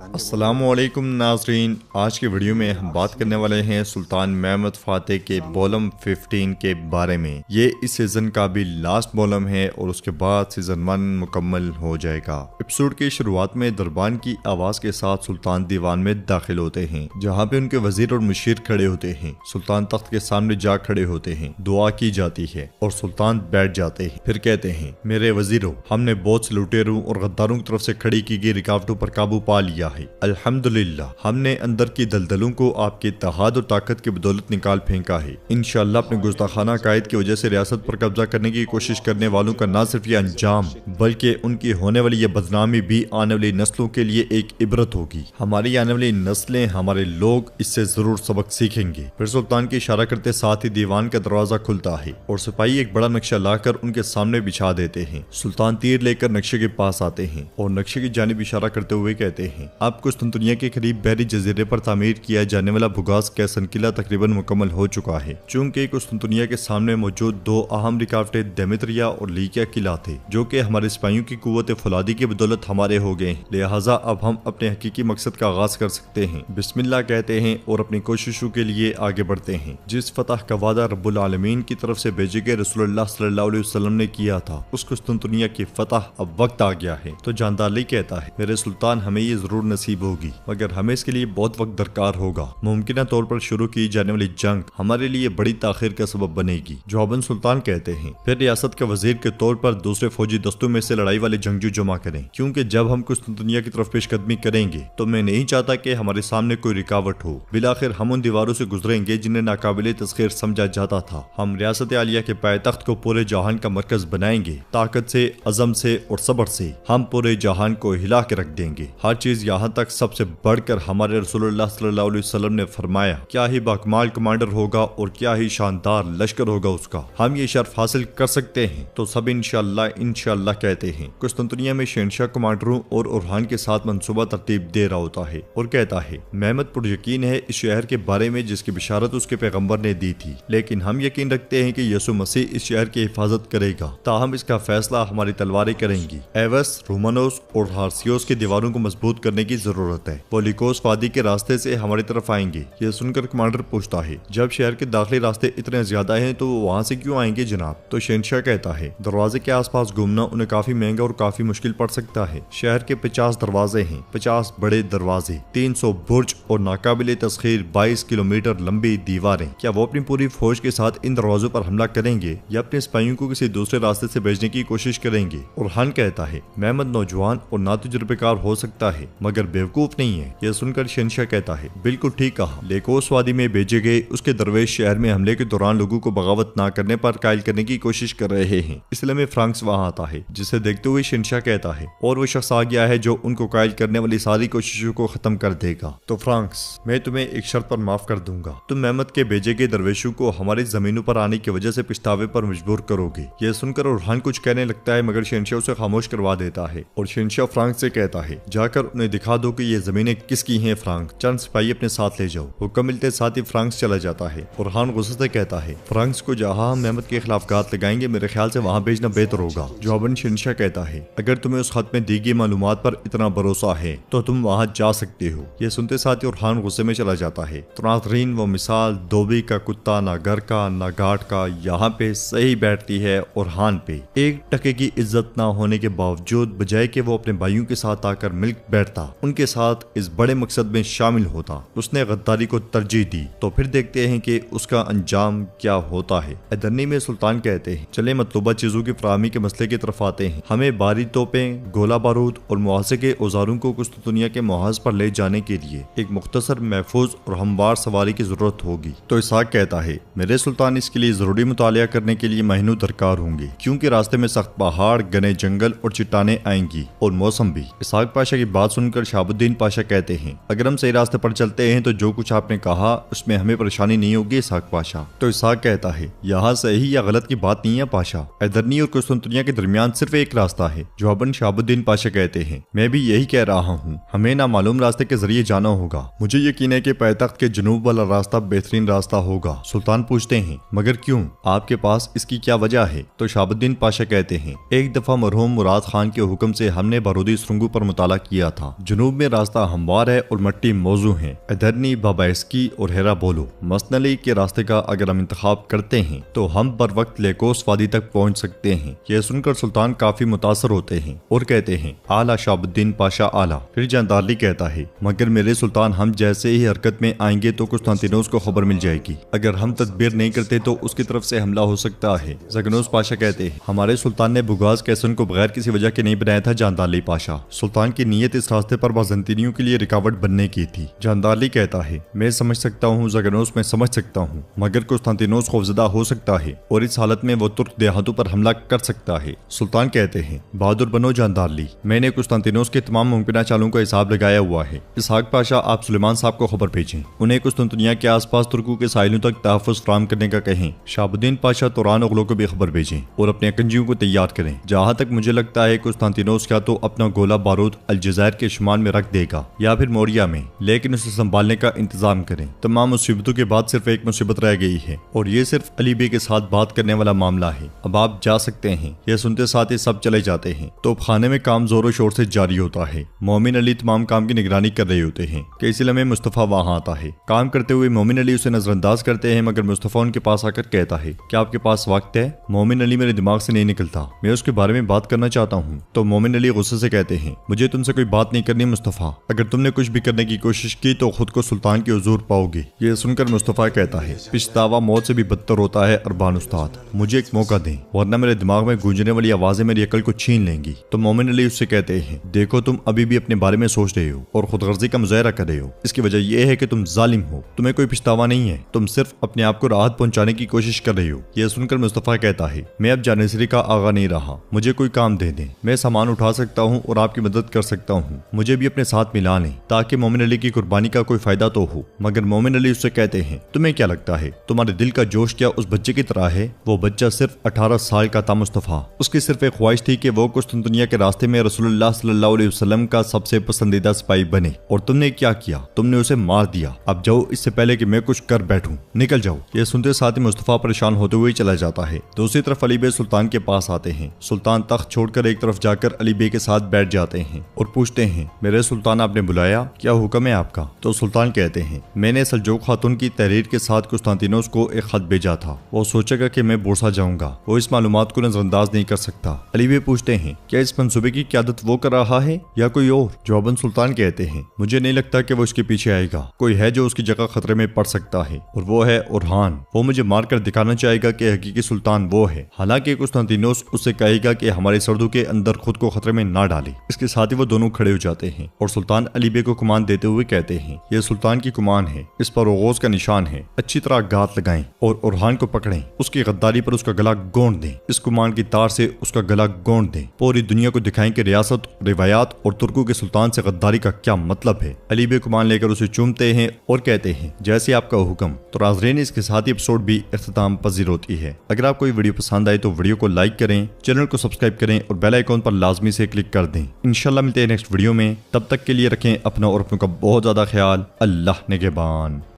अस्सलामुअलैकुम नाज़रीन, आज के वीडियो में हम बात करने वाले हैं सुल्तान महमूद फ़ातेह के बॉलम 15 के बारे में। ये इस सीज़न का भी लास्ट बॉलम है और उसके बाद सीज़न 1 मुकम्मल हो जाएगा। एपिसोड की शुरुआत में दरबान की आवाज़ के साथ सुल्तान दीवान में दाखिल होते हैं, जहाँ पे उनके वजीर और मुशीर खड़े होते हैं। सुल्तान तख्त के सामने जा खड़े होते हैं, दुआ की जाती है और सुल्तान बैठ जाते हैं। फिर कहते हैं, मेरे वजीरों, हमने बहुत से लुटेरों और गद्दारों की तरफ से खड़ी की गई रुकावटों पर काबू पा लिया है। अल्हम्दुलिल्लाह, हमने अंदर की दलदलों को आपके इत्तेहाद और ताकत की बदौलत निकाल फेंका है। इंशाअल्लाह अपने गुस्ताखाना कायद की वजह से रियासत पर कब्जा करने की कोशिश करने वालों का न सिर्फ ये अंजाम बल्कि उनकी होने वाली ये बदनामी भी आने वाली नस्लों के लिए एक इबरत होगी। हमारी आने वाली नस्लें, हमारे लोग इससे जरूर सबक सीखेंगे। फिर सुल्तान की इशारा करते साथ ही दीवान का दरवाजा खुलता है और सिपाही एक बड़ा नक्शा लाकर उनके सामने बिछा देते हैं। सुल्तान तीर लेकर नक्शे के पास आते हैं और नक्शे की जानिब इशारा करते हुए कहते हैं, अब कुस्तुनतुनिया के करीब बहरी जजीरे पर तामीर किया जाने वाला बुगास कैसन किला तकरीबन मुकम्मल हो चुका है। चूंकि कुस्तुनतुनिया के सामने मौजूद दो अहम रुकावटें देमेत्रिया और लीकिया किला थे, जो कि हमारे सिपाहियों की कुव्वत फौलादी की बदौलत हमारे हो गए, लिहाजा अब हम अपने हकीकी मकसद का आगाज कर सकते हैं। बिस्मिल्लाह कहते हैं और अपनी कोशिशों के लिए आगे बढ़ते हैं। जिस फतह का वादा रब्बुल आलमीन की तरफ से भेजे गए रसूलुल्लाह सल्लल्लाहु अलैहि वसल्लम ने किया था, उस कुस्तुनतुनिया की फतह अब वक्त आ गया है। तो जानदार कहता है, मेरे सुल्तान, हमें ये जरूर नसीब होगी, मगर हमें इसके लिए बहुत वक्त दरकार होगा। मुमकिन तौर पर शुरू की जाने वाली जंग हमारे लिए बड़ी ताखिर का सबब बनेगी। जवाबन सुल्तान कहते हैं, फिर रियासत के वजीर के तौर पर दूसरे फौजी दस्तों में से लड़ाई वाले जंगजू जमा करें, क्योंकि जब हम कुस्तुनतुनिया की तरफ पेशकदमी करेंगे तो मैं नहीं चाहता कि हमारे सामने कोई रुकावट हो। बिलाखिर हम उन दीवारों से गुजरेंगे जिन्हें नाकाबिले तस्खीर समझा जाता था। हम रियासत आलिया के पायतख्त को पूरे जहान का मरकज बनाएंगे। ताकत से, अज़म से और सब्र से हम पूरे जहान को हिला के रख देंगे। हर चीज यहाँ तक सबसे बढ़कर हमारे रसूलुल्लाह सल्लल्लाहु अलैहि वसल्लम ने फरमाया, क्या ही बाकमाल कमांडर होगा और क्या ही शानदार लश्कर होगा उसका। हम ये शर्फ हासिल कर सकते हैं। तो सब इंशाअल्लाह कहते हैं। कुस्तुनतुनिया में शहंशाह कमांडरों और उरहान के साथ मंसूबा तरतीब दे रहा होता है और कहता है, महमूद पर यकीन है इस शहर के बारे में जिसकी बिशारत उसके पैगंबर ने दी थी, लेकिन हम यकीन रखते हैं कि यसु मसीह इस शहर की हिफाजत करेगा, ताहम इसका फैसला हमारी तलवारें करेंगी। एवस, रोमानोस और हार्सियोस की दीवारों को मजबूत करने की जरूरत है। वो लिकोस वादी के रास्ते से हमारी तरफ आएंगे। ये सुनकर कमांडर पूछता है, जब शहर के दाखिली रास्ते इतने ज्यादा हैं तो वो वहाँ से क्यों आएंगे जनाब? तो शहंशाह कहता है, दरवाजे के आसपास घूमना उन्हें काफी महंगा और काफी मुश्किल पड़ सकता है। शहर के 50 दरवाजे हैं, 50 बड़े दरवाजे, 300 बुर्ज और नाकाबिले तस्खीर 22 किलोमीटर लंबी दीवारें। क्या वो अपनी पूरी फौज के साथ इन दरवाजों पर हमला करेंगे या अपने सिपाहियों को किसी दूसरे रास्ते से भेजने की कोशिश करेंगे? उरहान कहता है, महमूद नौजवान और नातजुर्बेकार हो सकता है मगर बेवकूफ नहीं है। यह सुनकर शहंशाह कहता है, बिल्कुल ठीक कहा। लेकोस वादी में भेजे गए उसके दरवेश शहर में हमले के दौरान लोगों को बगावत न करने पर कायल करने की कोशिश कर रहे हैं। इसलिए में फ्रांक्स वहाँ आता है, जिसे देखते हुए शहंशाह कहता है, और वो शख्स आ गया है जो उनको कायल करने वाली सारी कोशिशों को खत्म कर देगा। तो फ्रांक्स, मैं तुम्हें एक शर्त पर माफ कर दूंगा। तुम महमूद के भेजे गए दरवेशों को हमारी जमीनों पर आने की वजह से पछतावे पर मजबूर करोगे। यह सुनकर उरहान कुछ कहने लगता है, मगर शहंशाह उसे खामोश करवा देता है और शहंशाह फ्रांक्स से कहता है, जाकर उन्हें दिखा दो कि ये जमीनें किसकी हैं। फ्रांक, चंद सिपाही अपने साथ ले जाओ। हुक्म मिलते साथ ही फ्रांक्स चला जाता है। उरहान गुस्से से कहता है, फ्रांक्स को जहां हम महमूद के खिलाफ गात लगाएंगे, मेरे ख्याल से वहां भेजना बेहतर होगा। जवाबन शहंशाह कहता है, अगर तुम्हें उस खत में दी गई मालूमात पर इतना भरोसा है तो तुम वहां जा सकते हो। यह सुनते साथ ही उरहान गुस्से में चला जाता है। तो नाज़रीन, वो मिसाल धोबी का कुत्ता ना घर का ना घाट का यहाँ पे सही बैठती है उरहान पे। एक टके की इज्जत ना होने के बावजूद बजाय कि वो अपने भाइयों के साथ आकर मिल बैठता, उनके साथ इस बड़े मकसद में शामिल होता, उसने गद्दारी को तरजीह दी। तो फिर देखते हैं कि उसका अंजाम क्या होता है। अदरनी में सुल्तान कहते हैं, चले मतलूबा चीजों की फराहमी के मसले की तरफ आते हैं। हमें बारी तोपें, गोला बारूद और मुआवजे के औजारों को कुस्तुनतुनिया के मुहाज पर ले जाने के लिए एक मुख्तसर, महफूज और हमवार सवारी की जरूरत होगी। तो इसहाक कहता है, मेरे सुल्तान, इसके लिए जरूरी मुतालिया करने के लिए महीनों दरकार होंगे, क्योंकि रास्ते में सख्त पहाड़, घने जंगल और चट्टानें आएंगी और मौसम भी। इसहाक पाशा की बात सुनकर शहाबुद्दीन पाशा कहते हैं, अगर हम सही रास्ते पर चलते हैं तो जो कुछ आपने कहा उसमें हमें परेशानी नहीं होगी इसहाक पाशा। तो इसहाक कहता है, यहाँ सही या गलत की बात नहीं है पाशा। हैदरनी और कुस्तुनतुनिया के दरमियान सिर्फ एक रास्ता है। जवाबन शहाबुद्दीन पाशा कहते हैं, मैं भी यही कह रहा हूँ, हमें नामालूम रास्ते के जरिए जाना होगा। मुझे यकीन है कि पायतख्त के जनूब वाला रास्ता बेहतरीन रास्ता होगा। सुल्तान पूछते हैं, मगर क्यों? आपके पास इसकी क्या वजह है? तो शहाबुद्दीन पाशा कहते हैं, एक दफा मरहूम मुराद खान के हुक्म से हमने बारूदी सुरंगों पर मुताला किया था। जनूब में रास्ता हमवार है और मट्टी मौजू है। इधरनी बाबाइस्की और हेरा बोलो मसनली के रास्ते का अगर हम इंतखाब करते हैं तो हम बर वक्त लेकोस वादी तक पहुंच सकते हैं। यह सुनकर सुल्तान काफी मुतासर होते हैं और कहते हैं आला शाहबुद्दीन पाशा आला। फिर जानदारली कहता है मगर मेरे सुल्तान हम जैसे ही हरकत में आएंगे तो कुस्तांतिनोस को खबर मिल जाएगी। अगर हम तदबीर नहीं करते तो उसकी तरफ से हमला हो सकता है। जगनोस पाशा कहते हैं हमारे सुल्तान ने बुगाज कैसन को बगैर किसी वजह के नहीं बनाया था जानदारली पाशा। सुल्तान की नीयत इस रास्ते पर बाज़ंतीनियों के लिए रुकावट बनने की थी। जानदारली कहता है मैं समझ सकता हूँ जगनोस, मैं समझ सकता हूँ, मगर कुस्तांतिनोस खौफजदा हो सकता है और इस हालत में वो तुर्क देहातों पर हमला कर सकता है। सुल्तान कहते हैं बहादुर बनो जानदारली, मैंने कुस्तांतिनोस के तमाम मुमकिन चालों का हिसाब लगाया हुआ है। इसहाक पाशा आप सुलेमान साहब को खबर भेजें, उन्हें कुस्तांतिनिया के आसपास तुर्कों के साहिलों तक तहफ़्फ़ुज़ फराहम करने का कहें। शाहबुद्दीन पाशा तुरान उगलों को भी खबर भेजें और अपने अकंजियों को तैयार करें। जहाँ तक मुझे लगता है कुस्तांतिनोस क्या तो अपना गोला बारूद अलजायर के शुमाल में रख देगा या फिर मोरिया में, लेकिन उसे संभालने का इंतजाम करें। तमाम मुसीबतों के बाद सिर्फ एक मुसीबत रह गई है और ये सिर्फ अली बे के साथ बात करने वाला मामला है। अब आप जा सकते हैं। यह सुनते साथ ही सब चले जाते हैं। तो खाने में काम जोरों शोर से जारी होता है। मोमिन अली तमाम काम की निगरानी कर रहे होते हैं कि इस लम्हे मुस्तफा वहां आता है। काम करते हुए मोमिन अली उसे नजरअंदाज करते हैं, मगर मुस्तफा उनके पास आकर कहता है क्या आपके पास वक्त है? मोमिन अली मेरे दिमाग से नहीं निकलता, मैं उसके बारे में बात करना चाहता हूँ। तो मोमिन अली गुस्से से कहते हैं मुझे तुमसे कोई बात नहीं करनी मुस्तफा, अगर तुमने कुछ भी करने की कोशिश की तो खुद को सुल्तान की हुजूर पाओगे। ये सुनकर मुस्तफा कहता है पिछतावा मौत से भी बदतर होता है अरबान उस्ताद, मुझे एक मौका दें वरना मेरे दिमाग में गूंजने वाली आवाजें मेरी अकल को छीन लेंगी। तो मोमिन अली उससे कहते हैं देखो तुम अभी भी अपने बारे में सोच रहे हो और खुदगर्जी का मुजाहरा कर रहे हो। इसकी वजह यह है कि तुम जालिम हो, तुम्हें कोई पिछतावा नहीं है, तुम सिर्फ अपने आप को राहत पहुंचाने की कोशिश कर रहे हो। यह सुनकर मुस्तफा कहता है मैं अब जानेसरी का आगा नहीं रहा, मुझे कोई काम दे दें, मैं सामान उठा सकता हूँ और आपकी मदद कर सकता हूँ, मुझे भी अपने साथ मिला लें ताकि मोमिन अली की कुर्बानी का कोई फायदा तो हो। मगर मोमिन अली उससे कहते हैं तुम्हें क्या लगता है तुम्हारे दिल का जोश क्या उस बच्चे की तरह है? वो बच्चा सिर्फ 18 साल का था मुस्तफा, उसकी सिर्फ एक ख्वाहिश थी कि वो कुस्तुनतुनिया के रास्ते में रसूलुल्लाह सल्लल्लाहु अलैहि वसल्लम का सबसे पसंदीदा सिपाही बने। और तुमने क्या किया? तुमने उसे मार दिया। अब जाओ इससे पहले कि मैं कुछ कर बैठूं, निकल जाओ। यह सुनते साथ ही मुस्तफा परेशान होते हुए चला जाता है। दूसरी तरफ अली बे सुल्तान के पास आते हैं। सुल्तान तख्त छोड़कर एक तरफ जाकर अली बे के साथ बैठ जाते हैं और पूछते हैं मेरे सुल्तान आपने बुलाया, क्या हुक्म है आपका? तो सुल्तान कहते हैं मैंने सल्जूक खातून की तहरीर के साथ कुस्तांतिनोस को एक खत भेजा था, वो सोचेगा कि मैं बोरसा जाऊंगा, वो इस मालूमात को नजरअंदाज नहीं कर सकता। अली बे पूछते हैं क्या इस मंसूबे की क़यादत वो कर रहा है या कोई और? जवाबन सुल्तान कहते हैं मुझे नहीं लगता कि वो इसके पीछे आएगा, कोई है जो उसकी जगह खतरे में पड़ सकता है और वो है उरहान। वो मुझे मारकर दिखाना चाहेगा कि हकीकी सुल्तान वो है। हालांकि कुस्तांतिनोस उससे कहेगा कि हमारे सरदों के अंदर खुद को खतरे में ना डाले। इसके साथ ही वो दोनों खड़े हो जाते हैं और सुल्तान अली बे को कमान देते हुए कहते हैं यह सुल्तान की कमान है, इस पर ओगोज का निशान है, अच्छी तरह घात लगाएं और उरहान को पकड़ें, उसकी गद्दारी पर उसका गला गोंद दें, इस कमान की तार से उसका गला गोंद दें, पूरी दुनिया को दिखाएं कि रियासत, रिवायात और तुर्कों के सुल्तान से गद्दारी का क्या मतलब है। अली बे कमान लेकर उसे चूमते हैं और कहते हैं जैसे आपका हुक्म। तो नाज़रीन इसके साथ ही एपिसोड भी इख्तिताम पजीर होती है। अगर आपको ये वीडियो पसंद आए तो वीडियो को लाइक करें, चैनल को सब्सक्राइब करें और बेल आइकॉन पर लाजमी से क्लिक कर दें। इंशाल्लाह मिलते हैं नेक्स्ट वीडियो में, तब तक के लिए रखें अपना और अपनों का बहुत ज्यादा ख्याल। अल्लाह निगहबान।